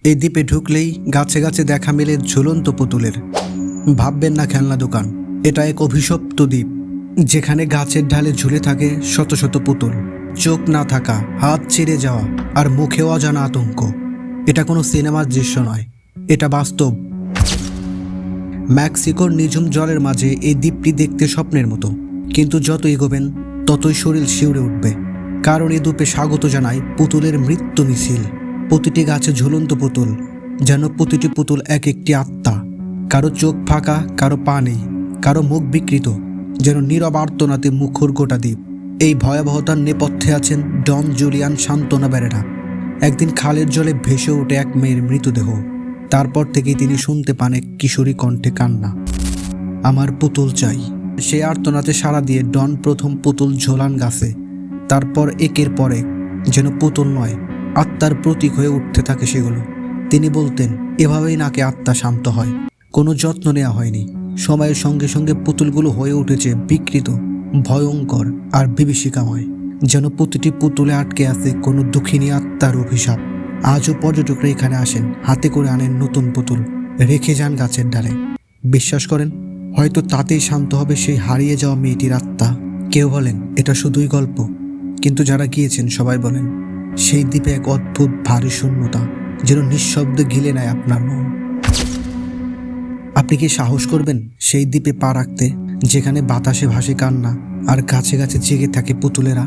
এই দ্বীপে ঢুকলেই গাছে গাছে দেখা মেলে ঝুলন্ত পুতুলের। ভাববেন না খেলনা দোকান, এটা এক অভিশপ্ত দ্বীপ যেখানে গাছের ঢালে ঝুলে থাকে শত শত পুতুল। চোখ না থাকা, হাত ছিঁড়ে যাওয়া আর মুখেও অজানা আতঙ্ক। এটা কোনো সিনেমার দৃশ্য নয়, এটা বাস্তব। মেক্সিকোর নিঝুম জলের মাঝে এই দ্বীপটি দেখতে স্বপ্নের মতো, কিন্তু যত এগোবেন ততই শরীর শিউরে উঠবে। কারণ এই দ্বীপে স্বাগত জানায় পুতুলের মৃত্যু মিছিল। প্রতিটি গাছে ঝুলন্ত পুতুল, যেন প্রতিটি পুতুল এক একটি আত্মা। কারো চোখ ফাঁকা, কারো পা নেই, কারো মুখ বিকৃত, যেন নীরব আর্তনাতে মুখর গোটা দ্বীপ। এই ভয়াবহতার নেপথ্যে আছেন ডন জুলিয়ান সান্তোনা বেরেরা। একদিন খালের জলে ভেসে ওঠে এক মেয়ের মৃতদেহ। তারপর থেকেই তিনি শুনতে পান এক কিশোরী কণ্ঠে কান্না, আমার পুতুল চাই। সে আর্তনাতে সাড়া দিয়ে ডন প্রথম পুতুল ঝোলান গাছে। তারপর একের পর এক, যেন পুতুল নয়, আত্মার প্রতীক হয়ে উঠতে থাকে সেগুলো। তিনি বলতেন, এভাবেই নাকি আত্মা শান্ত হয়। কোনো যত্ন নেওয়া হয়নি। সময়ের সঙ্গে সঙ্গে পুতুলগুলো হয়ে উঠেছে বিকৃত, ভয়ঙ্কর আর বিভীষিকাময়, যেন প্রতিটি পুতুলে আটকে আছে কোনো দুঃখিনী আত্মার অভিশাপ। আজও পর্যটকরা এখানে আসেন, হাতে করে আনেন নতুন পুতুল, রেখে যান গাছের ডালে। বিশ্বাস করেন, হয়তো তাতেই শান্ত হবে সেই হারিয়ে যাওয়া মেয়েটির আত্মা। কেউ বলেন এটা শুধুই গল্প, কিন্তু যারা গিয়েছেন সবাই বলেন সেই দ্বীপে এক অদ্ভুত ভারী শূন্যতা যেন নিঃশব্দে গিলে নেয় আপনার মন। আপনি কি সাহস করবেন সেই দ্বীপে পা রাখতে, যেখানে বাতাসে ভাসে কান্না আর গাছে গাছে জেগে থাকে পুতুলেরা?